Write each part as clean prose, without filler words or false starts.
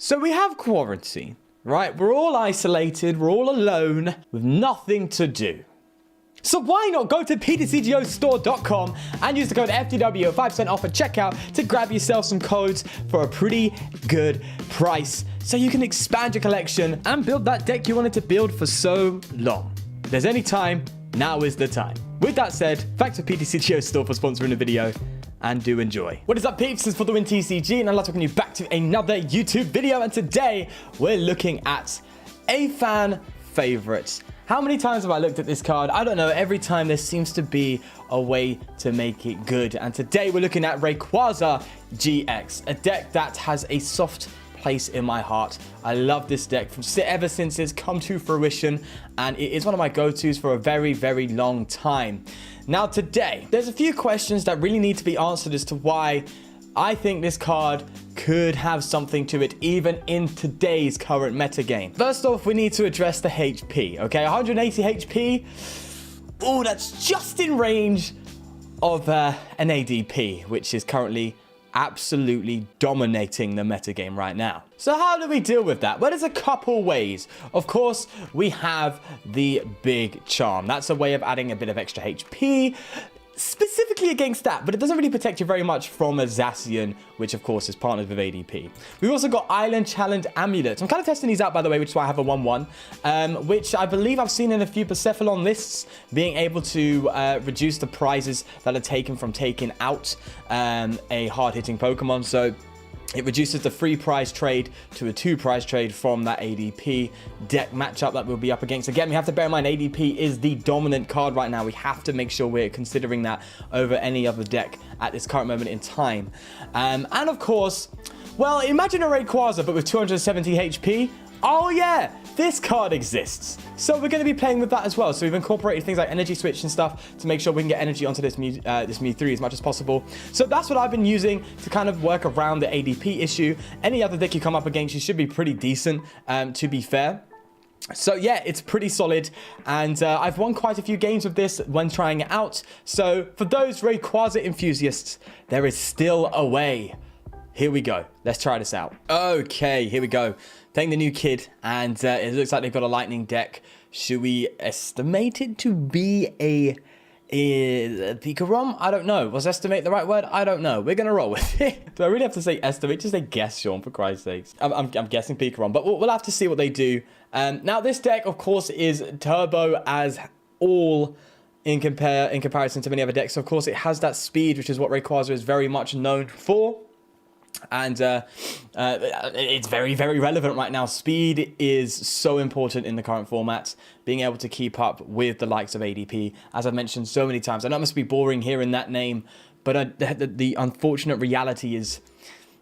So we have quarantine, right? We're all isolated, we're all alone, with nothing to do. So why not go to tcgostore.com and use the code FTW, 5% off at checkout, to grab yourself some codes for a pretty good price, so you can expand your collection and build that deck you wanted to build for so long. If there's any time, now is the time. With that said, thanks to PTCGO Store for sponsoring the video, and do enjoy. What is up, peeps? It's for the win TCG, and I'd like to welcome you back to another YouTube video. And today we're looking at a fan favorite. How many times have I looked at this card? I don't know. Every time there seems to be a way to make it good. And today we're looking at Rayquaza GX, a deck that has a soft place in my heart. I love this deck ever since it's come to fruition, and it is one of my go-tos for a very, very long time. Now today, there's a few questions that really need to be answered as to why I think this card could have something to it even in today's current metagame. First off, we need to address the HP, okay? 180 HP, oh, that's just in range of an ADP, which is currently absolutely dominating the metagame right now. So how do we deal with that? Well, there's a couple ways. Of course, we have the Big Charm. That's a way of adding a bit of extra HP, specifically against that, but it doesn't really protect you very much from a Zacian, which of course is partnered with ADP. We've also got Island Challenge Amulet. I'm kind of testing these out, by the way, which is why I have a 1-1, which I believe I've seen in a few Persephone lists, being able to reduce the prizes that are taken from taking out a hard-hitting Pokemon. So it reduces the free prize trade to a 2 prize trade from that ADP deck matchup that we'll be up against. Again, we have to bear in mind ADP is the dominant card right now. We have to make sure we're considering that over any other deck at this current moment in time. And of course, well, imagine a Rayquaza but with 270 HP. Oh yeah, this card exists. So we're going to be playing with that as well. So we've incorporated things like energy switch and stuff to make sure we can get energy onto this Mew3 as much as possible. So that's what I've been using to kind of work around the ADP issue. Any other deck you come up against, you should be pretty decent, to be fair. So yeah, it's pretty solid, and I've won quite a few games with this when trying it out. So for those Rayquaza enthusiasts, there is still a way. Here we go. Let's try this out. Okay, here we go. Taking the new kid, and it looks like they've got a lightning deck. Should we estimate it to be a Pikachu? I don't know. Was estimate the right word? I don't know. We're going to roll with it. Do I really have to say estimate? Just say guess, Sean, for Christ's sakes. I'm guessing Pikachu, but we'll have to see what they do. Now, this deck, of course, is turbo as all in comparison to many other decks. Of course, it has that speed, which is what Rayquaza is very much known for. And it's very, very relevant right now. Speed is so important in the current format. Being able to keep up with the likes of ADP, as I've mentioned so many times. I know it must be boring hearing that name, but the unfortunate reality is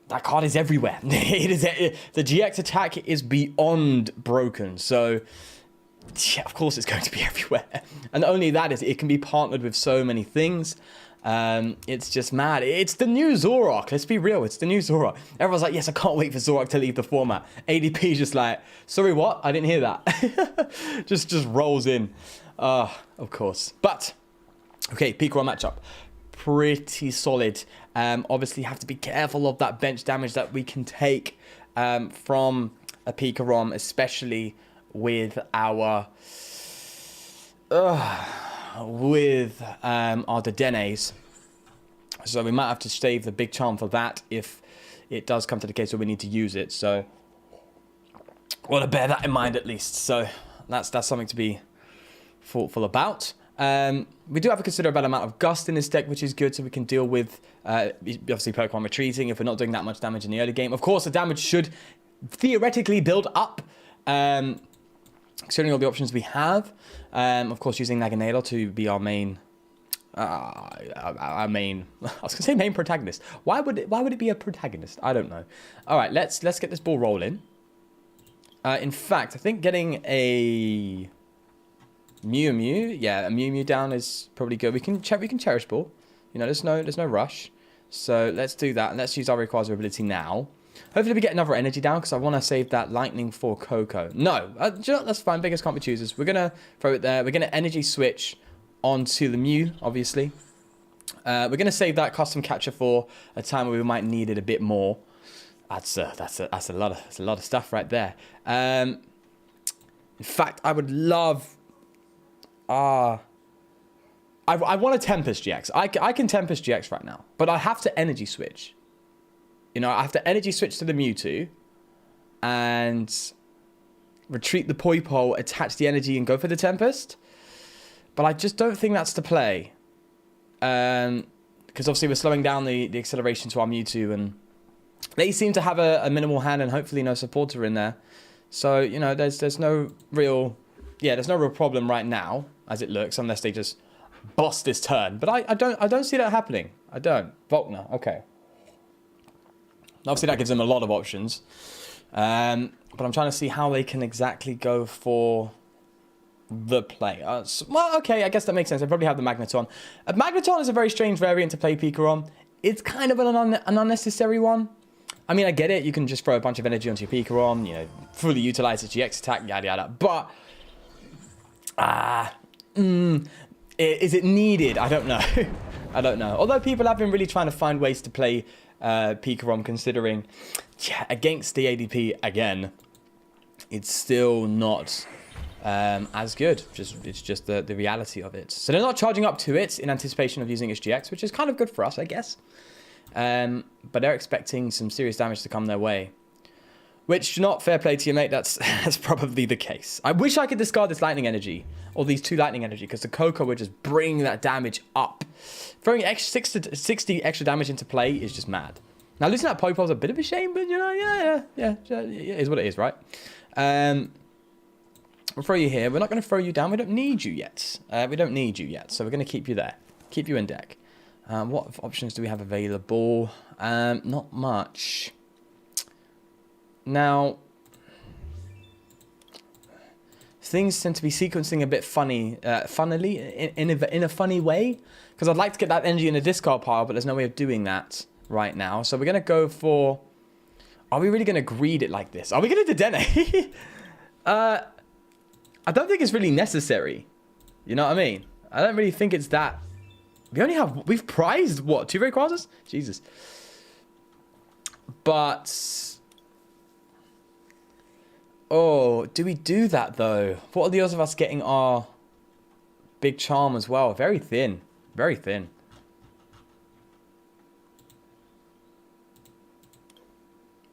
that card is everywhere. The GX attack is beyond broken. So yeah, of course it's going to be everywhere. And only that is, it can be partnered with so many things. It's just mad. It's the new Zoroark. Let's be real. It's the new Zoroark. Everyone's like, yes, I can't wait for Zoroark to leave the format. ADP's just like, sorry, what? I didn't hear that. just rolls in. Of course. But, okay, Pikachu matchup. Pretty solid. Obviously, have to be careful of that bench damage that we can take from a Pikachu, especially with our Dedenes. So we might have to save the Big Charm for that if it does come to the case where we need to use it. So want to bear that in mind at least. So that's something to be thoughtful about. We do have a considerable amount of Gust in this deck, which is good, so we can deal with obviously Pokemon retreating if we're not doing that much damage in the early game. Of course, the damage should theoretically build up, considering all the options we have. Of course, using Naganadel to be our main, I was gonna say main protagonist. Why would it be a protagonist? I don't know. All right, let's get this ball rolling. In fact, I think getting a Mew, yeah, a Mew down is probably good. We can Cherish Ball. You know, there's no rush. So let's do that, and let's use our Rayquaza ability now. Hopefully we get another energy down, because I want to save that lightning for Coco. No, you know, that's fine. Beggars can't be choosers. We're going to throw it there. We're going to energy switch onto the Mew, obviously. We're going to save that custom catcher for a time where we might need it a bit more. That's a lot of stuff right there. In fact, I would love. I want a Tempest GX. I can Tempest GX right now, but I have to energy switch. You know, I have to energy switch to the Mewtwo, and retreat the Poipole, attach the energy, and go for the Tempest. But I just don't think that's the play. Because obviously we're slowing down the acceleration to our Mewtwo, and they seem to have a minimal hand and hopefully no supporter in there. So, you know, there's no real problem right now, as it looks, unless they just boss this turn. But I don't see that happening. I don't. Volkner, okay. Obviously that gives them a lot of options. But I'm trying to see how they can exactly go for the play. Well, okay, I guess that makes sense. They probably have the Magneton. Magneton is a very strange variant to play Pikarom. It's kind of an unnecessary one. I mean, I get it. You can just throw a bunch of energy onto your Pikarom, you know, fully utilize its GX attack, yada yada. But, is it needed? I don't know. I don't know. Although people have been really trying to find ways to play Pikarom, considering, yeah, against the ADP again, it's still not as good. It's just the reality of it. So they're not charging up to it in anticipation of using its GX, which is kind of good for us, I guess. But they're expecting some serious damage to come their way. Which, not fair play to you, mate. That's probably the case. I wish I could discard this lightning energy, or these 2 lightning energy, because the Coco would just bring that damage up. Throwing 60 extra damage into play is just mad. Now, losing that Poipole is a bit of a shame, but, you know, yeah, it is what it is, right? We'll throw you here. We're not going to throw you down. We don't need you yet. We don't need you yet, so we're going to keep you there. Keep you in deck. What options do we have available? Not much. Now, things tend to be sequencing a bit funnily, in a funny way, because I'd like to get that energy in a discard pile, but there's no way of doing that right now. So we're going to go for... Are we really going to greed it like this? Are we going to Dedenne? I don't think it's really necessary. You know what I mean? I don't really think it's that... We've prized, what, 2 Rayquazas? Jesus. But... Oh, do we do that, though? What are the odds of us getting our big charm as well? Very thin. Very thin.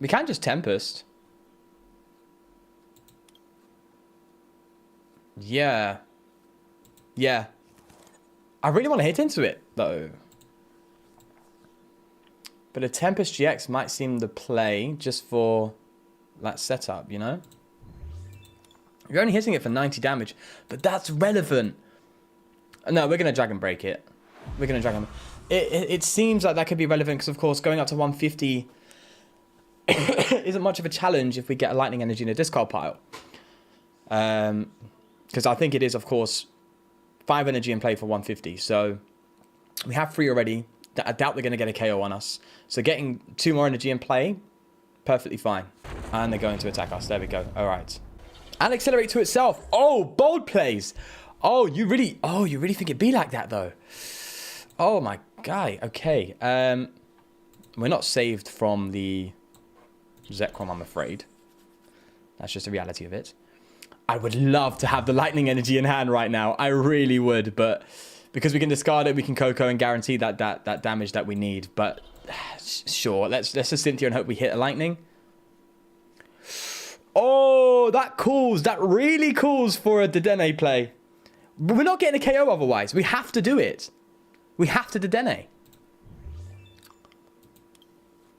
We can just Tempest. Yeah. Yeah. I really want to hit into it, though. But a Tempest GX might seem the play just for that setup, you know? You're only hitting it for 90 damage, but that's relevant. No, we're going to Dragon Break it. We're going to Dragon... It seems like that could be relevant because, of course, going up to 150 isn't much of a challenge if we get a Lightning Energy in a discard pile. Because I think it is, of course, 5 energy in play for 150. So we have 3 already. I doubt they're going to get a KO on us. So getting 2 more energy in play, perfectly fine. And they're going to attack us. There we go. All right. And accelerate to itself. Oh, bold plays. Oh, you really think it'd be like that, though? Oh, my guy. Okay. We're not saved from the Zekrom, I'm afraid. That's just the reality of it. I would love to have the lightning energy in hand right now. I really would, but because we can discard it, we can Coco and guarantee that damage that we need. But sure, let's just sit here and hope we hit a lightning. Oh, that calls. That really calls for a Dedenne play. But we're not getting a KO otherwise. We have to do it. We have to Dedenne.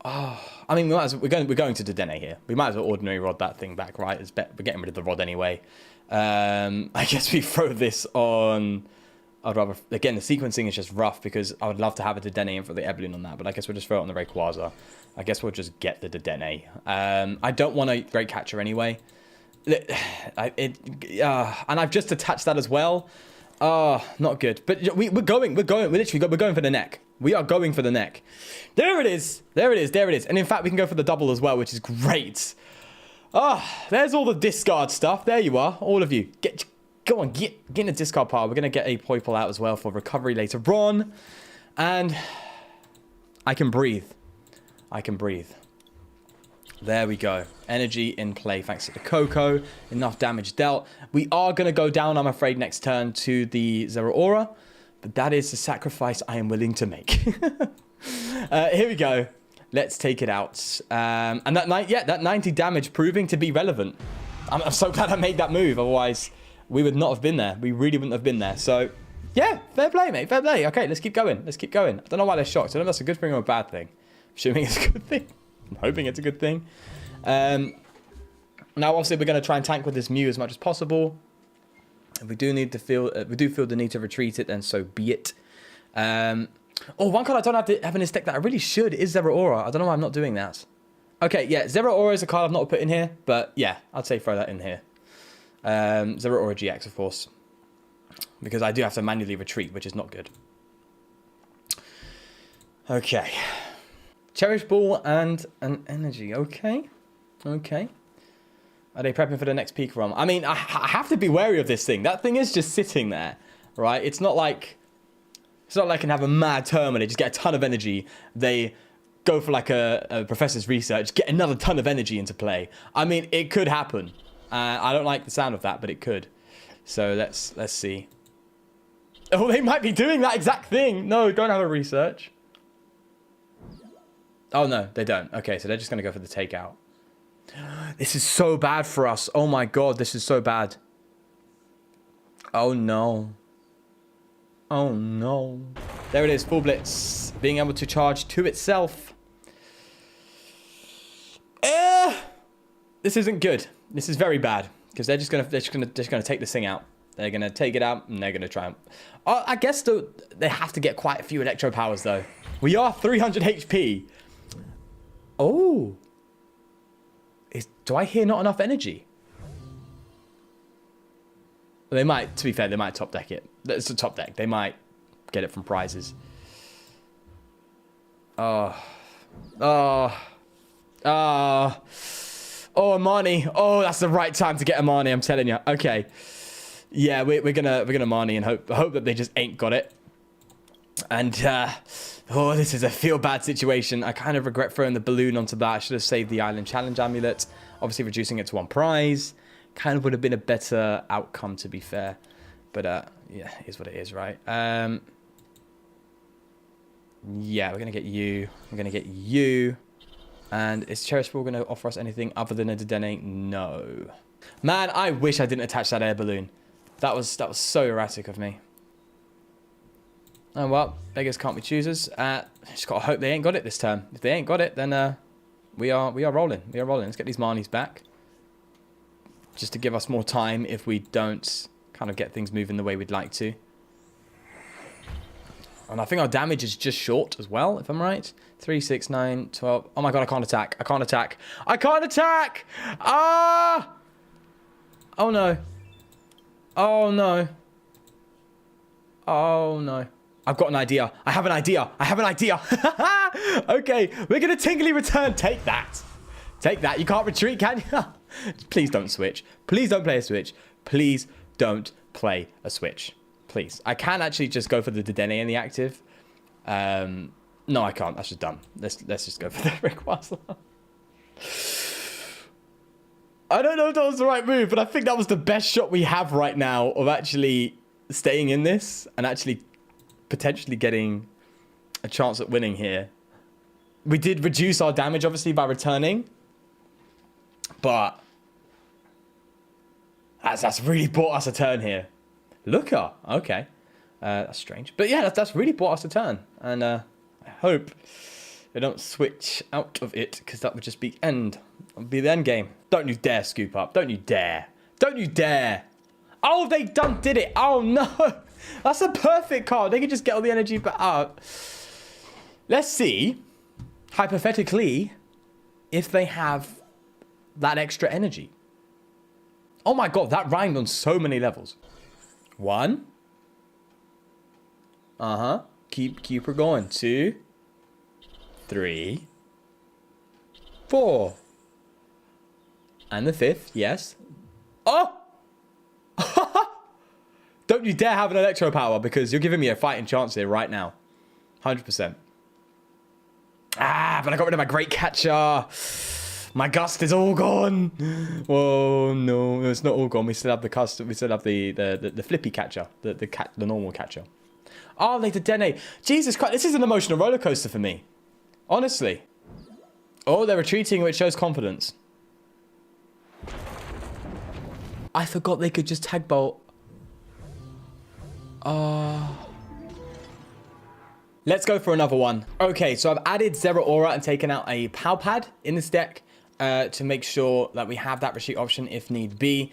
Oh, I mean, we're going to Dedenne here. We might as well ordinary rod that thing back, right? We're getting rid of the rod anyway. I guess we throw this on... I'd rather... Again, the sequencing is just rough because I would love to have a Dedenne in for the Ebloon on that, but I guess we'll just throw it on the Rayquaza. I guess we'll just get the Dedenne. I don't want a Great Catcher anyway. And I've just attached that as well. Not good. But we're going for the neck. We are going for the neck. There it is. There it is. And in fact, we can go for the double as well, which is great. There's all the discard stuff. There you are, all of you. Go on, get in the discard pile. We're going to get a Poipole out as well for recovery later on. And I can breathe. There we go. Energy in play thanks to the Coco. Enough damage dealt. We are going to go down, I'm afraid, next turn to the Zeraora. But that is the sacrifice I am willing to make. Here we go. Let's take it out. And that 90 damage proving to be relevant. I'm so glad I made that move. Otherwise, we would not have been there. We really wouldn't have been there. So, yeah, fair play, mate. Fair play. Okay, let's keep going. Let's keep going. I don't know why they're shocked. I don't know if that's a good thing or a bad thing. I'm assuming it's a good thing. I'm hoping it's a good thing. Now, obviously, we're going to try and tank with this Mew as much as possible. If we do feel the need to retreat it, then so be it. Oh, one card I don't have in this deck that I really should is Zeraora. I don't know why I'm not doing that. Okay, yeah, Zeraora is a card I've not put in here, but yeah, I'd say throw that in here. Zeraora GX, of course, because I do have to manually retreat, which is not good. Okay. Cherish Ball and an Energy. Okay. Okay. Are they prepping for the next peak run? I mean, I have to be wary of this thing. That thing is just sitting there, right? It's not like I can have a mad turn where they just get a ton of energy. They go for like a professor's research, get another ton of energy into play. I mean, it could happen. I don't like the sound of that, but it could. So let's see. Oh, they might be doing that exact thing. No, don't have a research. Oh, no, they don't. Okay, so they're just going to go for the takeout. This is so bad for us. Oh, my God, this is so bad. Oh, no. Oh, no. There it is, full blitz. Being able to charge to itself. This isn't good. This is very bad. Because they're just gonna take this thing out. They're going to take it out, and they're going to try and... I guess, though, they have to get quite a few Electro Powers, though. We are 300 HP. Oh. Do I hear not enough energy? They might, to be fair, they might top deck it. It's a top deck. They might get it from prizes. Oh, Amani. Oh, that's the right time to get Amani, I'm telling you. Okay. Yeah, we're gonna Amani and hope that they just ain't got it. And oh, this is a feel-bad situation. I kind of regret throwing the balloon onto that. I should have saved the Island Challenge Amulet. Obviously, reducing it to 1 prize kind of would have been a better outcome, to be fair. But yeah, it is what it is, right? Yeah, we're gonna get you. We're gonna get you. And is Cherish Ball gonna offer us anything other than a Dedenne? No. Man, I wish I didn't attach that air balloon. That was so erratic of me. Oh well, beggars can't be choosers. Just gotta hope they ain't got it this turn. If they ain't got it, then we are rolling. We are rolling. Let's get these Marnies back. Just to give us more time if we don't kind of get things moving the way we'd like to. And I think our damage is just short as well, if I'm right. 3, 6, 9, 12. Oh my god, I can't attack. I can't attack. I can't attack! Ah! Oh no. Oh no. Oh no. I've got an idea. I have an idea. I have an idea. Okay, we're going to Tingly Return. Take that. Take that. You can't retreat, can you? Please don't switch. Please don't play a switch. Please don't play a switch. Please. I can actually just go for the Dedenne in the active. No, I can't. That's just dumb. Let's just go for the Rayquaza. I don't know if that was the right move, but I think that was the best shot we have right now of actually staying in this and actually potentially getting a chance at winning here. We did reduce our damage, obviously, by returning. But that's really bought us a turn here. Looker. Okay. That's strange. But yeah, that's really bought us a turn. And I hope they don't switch out of it, because that would just be the end game. Don't you dare scoop up. Don't you dare. Don't you dare. Oh, they did it. Oh, no. That's a perfect card. They can just get all the energy back out. Let's see, hypothetically, if they have that extra energy. Oh my god, that rhymed on so many levels. 1. Keep her going. 2, 3, 4. And the 5th, yes. Oh! Don't you dare have an Electro Power, because you're giving me a fighting chance here right now. 100%. Ah, but I got rid of my Great Catcher. My gust is all gone. Oh no, it's not all gone. We still have the custom. We still have the flippy catcher, the normal catcher. Oh, they did Dene. Jesus Christ, this is an emotional roller coaster for me. Honestly. Oh, they're retreating, which shows confidence. I forgot they could just tag bolt. Let's go for another one. Okay, so I've added Zero Aura and taken out a Pow Pad in this deck to make sure that we have that retreat option if need be,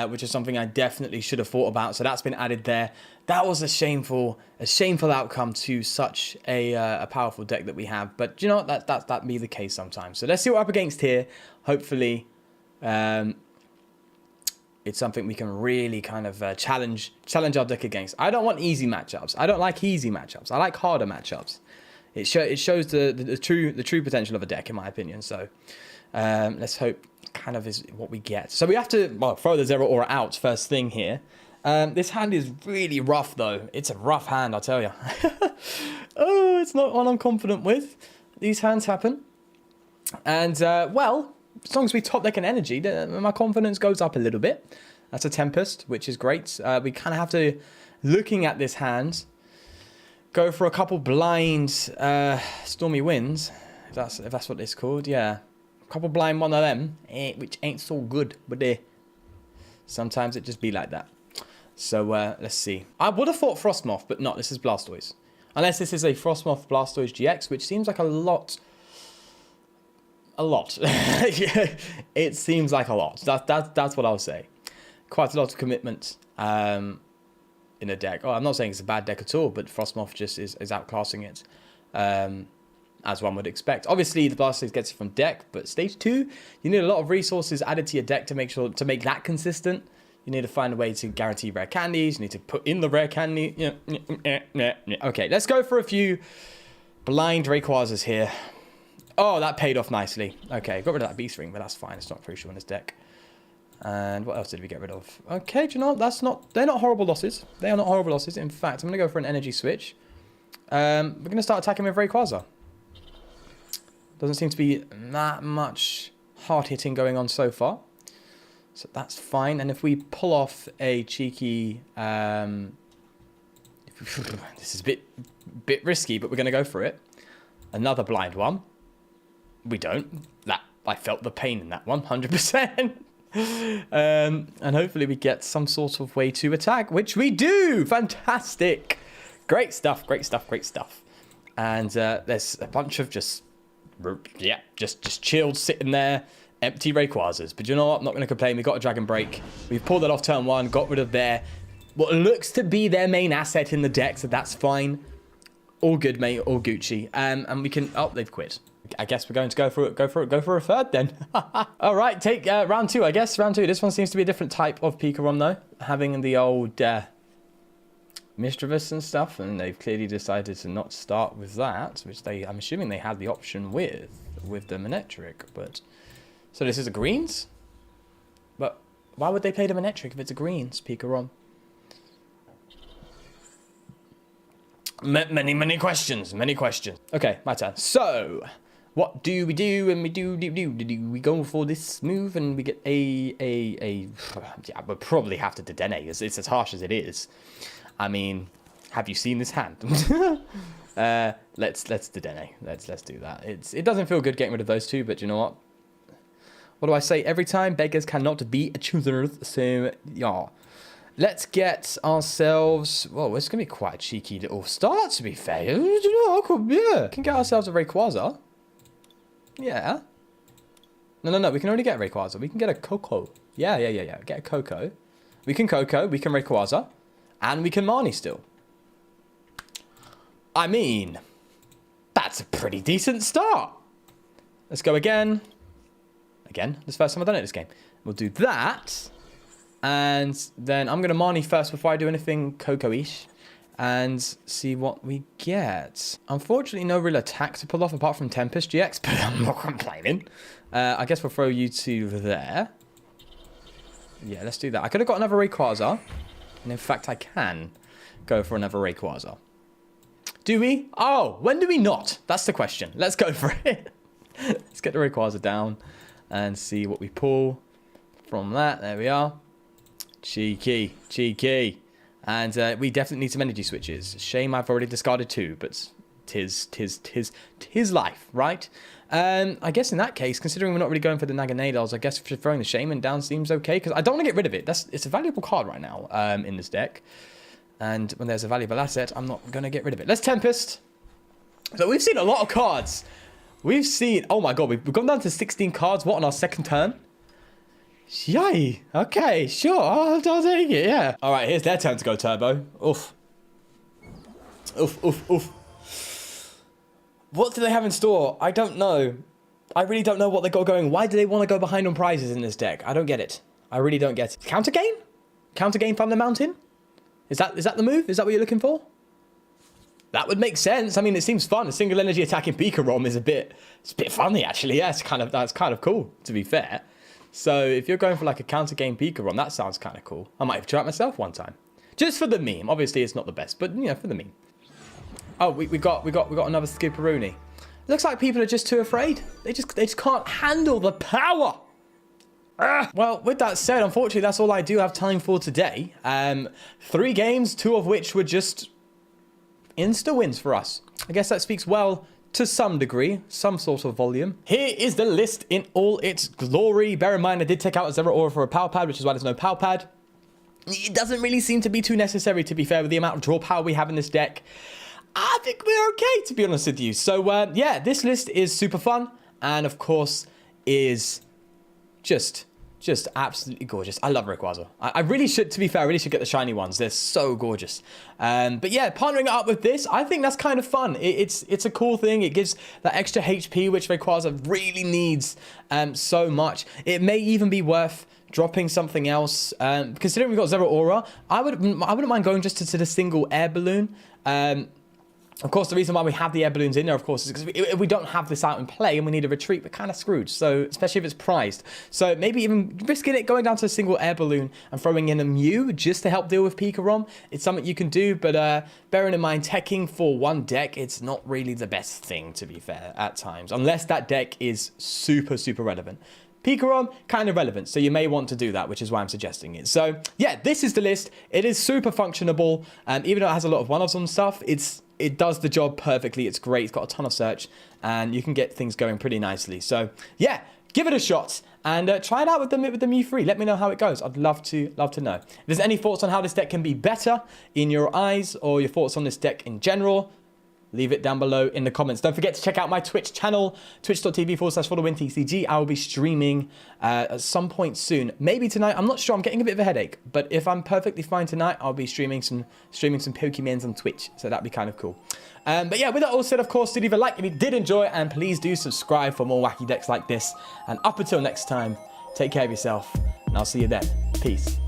which is something I definitely should have thought about. So that's been added there. That was a shameful outcome to such a powerful deck that we have. But you know what? That be the case sometimes. So let's see what we're up against here. Hopefully, it's something we can really kind of challenge our deck against. I don't want easy matchups. I don't like easy matchups. I like harder matchups. It shows the true potential of a deck, in my opinion. So let's hope kind of is what we get. So we have to throw the Zero Aura out first thing here. This hand is really rough though. It's a rough hand, I'll tell you. Oh, it's not one I'm confident with. These hands happen. And well, as long as we top deck an energy, my confidence goes up a little bit. That's a Tempest, which is great. We kind of have to, looking at this hand, go for a couple blind Stormy Winds, if that's what it's called. Yeah, a couple blind one of them, which ain't so good, but sometimes it just be like that. So let's see. I would have thought Frostmoth, but not. This is Blastoise. Unless this is a Frostmoth Blastoise GX, which seems like a lot. Yeah, it seems like a lot. That's what I'll say. Quite a lot of commitment in a deck. Oh, I'm not saying it's a bad deck at all, but Frostmoth just is outclassing it, as one would expect. Obviously, the Blastoise gets it from deck, but stage 2, you need a lot of resources added to your deck to make that consistent. You need to find a way to guarantee rare candies. You need to put in the rare candy. Yeah. Okay, let's go for a few blind Rayquazas here. Oh, that paid off nicely. Okay, got rid of that Beast Ring, but that's fine. It's not crucial in this deck. And what else did we get rid of? Okay, do you know what? They're not horrible losses. They are not horrible losses. In fact, I'm going to go for an energy switch. We're going to start attacking with Rayquaza. Doesn't seem to be that much hard hitting going on so far. So that's fine. And if we pull off a cheeky... this is a bit risky, but we're going to go for it. Another blind one. We don't. I felt the pain in that one, 100%. And hopefully we get some sort of way to attack, which we do. Fantastic. Great stuff, great stuff, great stuff. And there's a bunch of just chilled sitting there, empty Rayquazas. But you know what? I'm not going to complain. We got a Dragon Break. We've pulled that off turn 1, got rid of what looks to be their main asset in the deck, so that's fine. All good, mate. All Gucci. And we can... Oh, they've quit. I guess we're going to go for a third then. All right, take round 2, I guess. Round 2. This one seems to be a different type of Pikarom, though. Having the old Mischievous and stuff. And they've clearly decided to not start with that, which I'm assuming they had the option with the Manectric. But so this is a greens? But why would they play the Manectric if it's a greens Pikarom? Many questions. Okay, my turn. So, what do we do when we do we go for this move and we get yeah, we'll probably have to Dedenne. It's as harsh as it is. I mean, have you seen this hand? Let's Dedenne. Let's do that. It doesn't feel good getting rid of those two, but you know what? What do I say every time? Beggars cannot be choosers. So yeah. Let's get ourselves... Well, it's going to be quite a cheeky little start, to be fair. You know, yeah. Can get ourselves a Rayquaza. Yeah. No. We can only get a Rayquaza. We can get a Coco. Yeah. Get a Coco. We can Coco. We can Rayquaza. And we can Marnie still. I mean, that's a pretty decent start. Let's go again. Again. This is the first time I've done it this game. We'll do that. And then I'm going to Marnie first before I do anything Coco-ish. And see what we get. Unfortunately, no real attack to pull off apart from Tempest GX. But I'm not complaining. I guess we'll throw you to there. Yeah, let's do that. I could have got another Rayquaza. And in fact, I can go for another Rayquaza. Do we? Oh, when do we not? That's the question. Let's go for it. Let's get the Rayquaza down. and see what we pull from that. There we are. Cheeky, cheeky. And we definitely need some energy switches. Shame I've already discarded 2, but tis life, right? I guess in that case, considering we're not really going for the Naganadals, I guess throwing the Shaman down seems okay, because I don't want to get rid of it. It's a valuable card right now in this deck. And when there's a valuable asset, I'm not going to get rid of it. Let's Tempest. So we've seen a lot of cards. We've seen... Oh my god, we've gone down to 16 cards. What, on our second turn? Yay. Okay, sure. I'll take it, yeah. All right, here's their turn to go turbo. Oof. Oof, oof, oof. What do they have in store? I don't know. I really don't know what they got going. Why do they want to go behind on prizes in this deck? I don't get it. I really don't get it. Counter game? Counter game from the mountain? Is that the move? Is that what you're looking for? That would make sense. I mean, it seems fun. A single energy attacking Pikarom is it's a bit funny actually. Yeah, that's kind of cool, to be fair. So if you're going for like a counter game Pikarom, that sounds kind of cool. I might have tried it myself one time. Just for the meme. Obviously it's not the best, but you know, for the meme. Oh, we got another Skipperoonie. Looks like people are just too afraid. They just can't handle the power. Well, with that said, unfortunately, that's all I do have time for today. 3 games, 2 of which were just insta wins for us. I guess that speaks well to some degree, some sort of volume. Here is the list in all its glory. Bear in mind, I did take out a Zero Aura for a Power Pad, which is why there's no Power Pad. It doesn't really seem to be too necessary, to be fair, with the amount of draw power we have in this deck. I think we're okay, to be honest with you. So, yeah, this list is super fun. And, of course, is just absolutely gorgeous. I love Rayquaza. I really should, to be fair, I really should get the shiny ones. They're so gorgeous. But, yeah, partnering it up with this, I think that's kind of fun. It's a cool thing. It gives that extra HP, which Rayquaza really needs so much. It may even be worth dropping something else. Considering we've got Zero Aura, I wouldn't mind going just to the single air balloon. Of course, the reason why we have the air balloons in there, of course, is because if we don't have this out in play and we need a retreat, we're kind of screwed. So, especially if it's prized. So, maybe even risking it, going down to a single air balloon and throwing in a Mew just to help deal with Pikarom. It's something you can do, but bearing in mind, teching for one deck, it's not really the best thing, to be fair, at times. Unless that deck is super, super relevant. Pikarom, kind of relevant, so you may want to do that, which is why I'm suggesting it. So, yeah, this is the list. It is super functionable. Even though it has a lot of one-offs and stuff, it does the job perfectly. It's great. It's got a ton of search, and you can get things going pretty nicely. So, yeah, give it a shot, and try it out with the Mew free. Let me know how it goes. I'd love to know. If there's any thoughts on how this deck can be better in your eyes, or your thoughts on this deck in general, leave it down below in the comments. Don't forget to check out my Twitch channel, twitch.tv/followintcg. I will be streaming at some point soon. Maybe tonight. I'm not sure. I'm getting a bit of a headache. But if I'm perfectly fine tonight, I'll be streaming some Pokemons on Twitch. So that'd be kind of cool. But yeah, with that all said, of course, do leave a like if you did enjoy it. And please do subscribe for more wacky decks like this. And up until next time, take care of yourself. And I'll see you then. Peace.